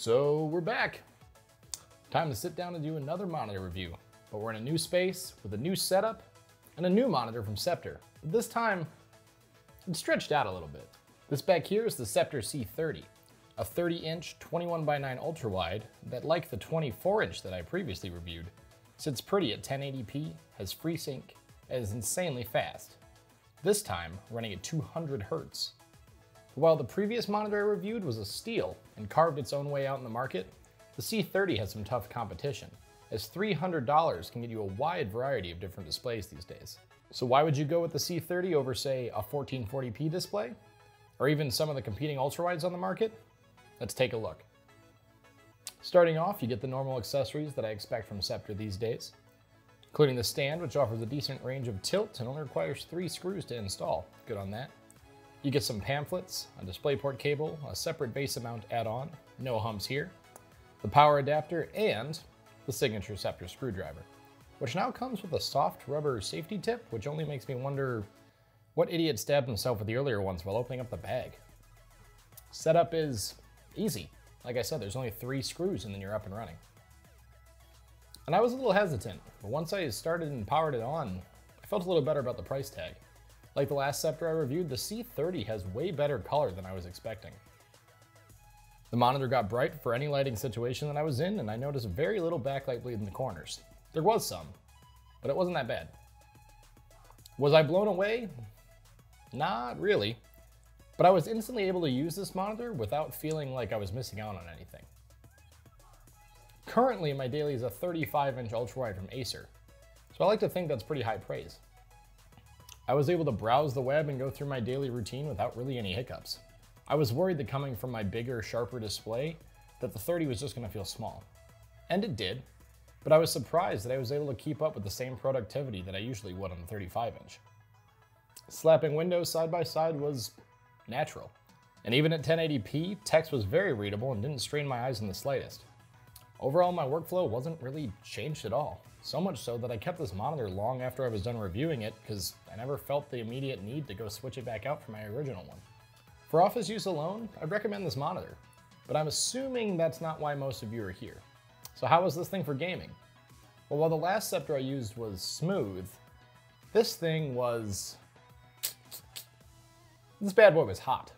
So we're back. Time to sit down and do another monitor review, but we're in a new space with a new setup and a new monitor from Sceptre. But this time, it's stretched out a little bit. This back here is the Sceptre C30, a 30-inch 21:9 ultra-wide that, like the 24-inch that I previously reviewed, sits pretty at 1080p, has FreeSync, and is insanely fast. This time, running at 200 Hz. While the previous monitor I reviewed was a steal and carved its own way out in the market, the C30 has some tough competition, as $300 can get you a wide variety of different displays these days. So why would you go with the C30 over, say, a 1440p display? Or even some of the competing ultrawides on the market? Let's take a look. Starting off, you get the normal accessories that I expect from Sceptre these days, including the stand, which offers a decent range of tilt and only requires 3 screws to install. Good on that. You get some pamphlets, a DisplayPort cable, a separate base mount add-on, no humps here, the power adapter, and the signature Sceptre screwdriver, which now comes with a soft rubber safety tip, which only makes me wonder what idiot stabbed himself with the earlier ones while opening up the bag. Setup is easy. Like I said, there's only 3 screws and then you're up and running. And I was a little hesitant, but once I started and powered it on, I felt a little better about the price tag. Like the last Sceptre I reviewed, the C30 has way better color than I was expecting. The monitor got bright for any lighting situation that I was in, and I noticed very little backlight bleed in the corners. There was some, but it wasn't that bad. Was I blown away? Not really, but I was instantly able to use this monitor without feeling like I was missing out on anything. Currently, my daily is a 35-inch ultrawide from Acer, so I like to think that's pretty high praise. I was able to browse the web and go through my daily routine without really any hiccups. I was worried that coming from my bigger, sharper display, that the 30 was just going to feel small. And it did, but I was surprised that I was able to keep up with the same productivity that I usually would on the 35-inch. Slapping windows side by side was natural. And even at 1080p, text was very readable and didn't strain my eyes in the slightest. Overall, my workflow wasn't really changed at all. So much so that I kept this monitor long after I was done reviewing it because I never felt the immediate need to go switch it back out for my original one. For office use alone, I'd recommend this monitor, but I'm assuming that's not why most of you are here. So how was this thing for gaming? Well, while the last Sceptre I used was smooth, this thing was... this bad boy was hot.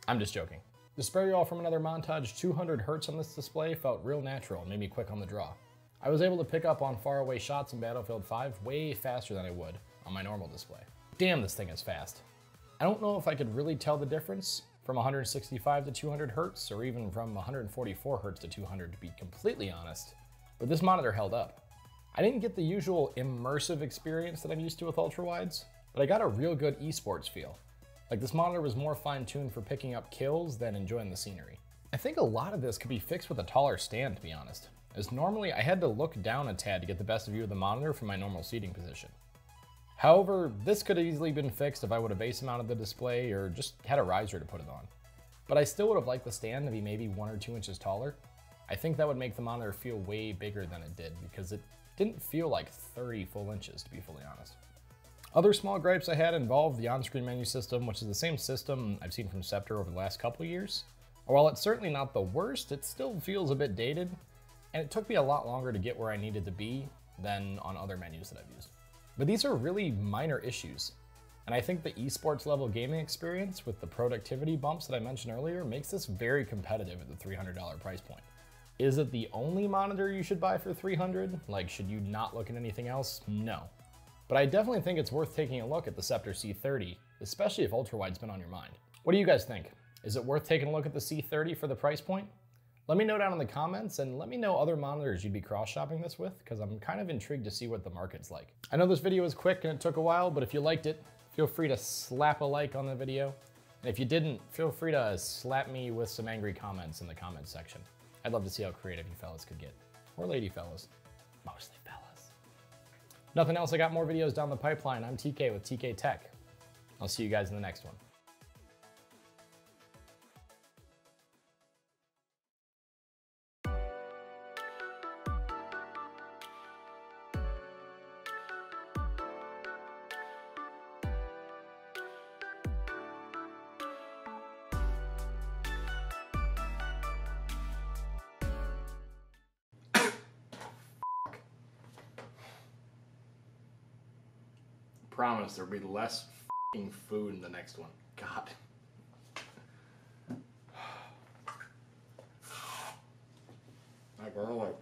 I'm just joking. To spare you all from another montage, 200 Hz on this display felt real natural and made me quick on the draw. I was able to pick up on faraway shots in Battlefield 5 way faster than I would on my normal display. Damn, this thing is fast. I don't know if I could really tell the difference from 165 to 200 Hz or even from 144 Hz to 200 to be completely honest, but this monitor held up. I didn't get the usual immersive experience that I'm used to with ultrawides, but I got a real good esports feel. Like this monitor was more fine-tuned for picking up kills than enjoying the scenery. I think a lot of this could be fixed with a taller stand, to be honest, as normally I had to look down a tad to get the best view of the monitor from my normal seating position. However, this could have easily been fixed if I would have base mounted the display or just had a riser to put it on. But I still would have liked the stand to be maybe 1 or 2 inches taller. I think that would make the monitor feel way bigger than it did because it didn't feel like 30 full inches, to be fully honest. Other small gripes I had involved the on-screen menu system, which is the same system I've seen from Sceptre over the last couple of years. While it's certainly not the worst, it still feels a bit dated, and it took me a lot longer to get where I needed to be than on other menus that I've used. But these are really minor issues, and I think the esports level gaming experience with the productivity bumps that I mentioned earlier makes this very competitive at the $300 price point. Is it the only monitor you should buy for $300? Like, should you not look at anything else? No. But I definitely think it's worth taking a look at the Sceptre C30, especially if ultrawide's been on your mind. What do you guys think? Is it worth taking a look at the C30 for the price point? Let me know down in the comments and let me know other monitors you'd be cross-shopping this with because I'm kind of intrigued to see what the market's like. I know this video was quick and it took a while, but if you liked it, feel free to slap a like on the video. And if you didn't, feel free to slap me with some angry comments in the comments section. I'd love to see how creative you fellas could get. Or lady fellas. Mostly fellas. Nothing else, I got more videos down the pipeline. I'm TK with TK Tech. I'll see you guys in the next one. promise there'll be less f***ing food in the next one. God. I garlic.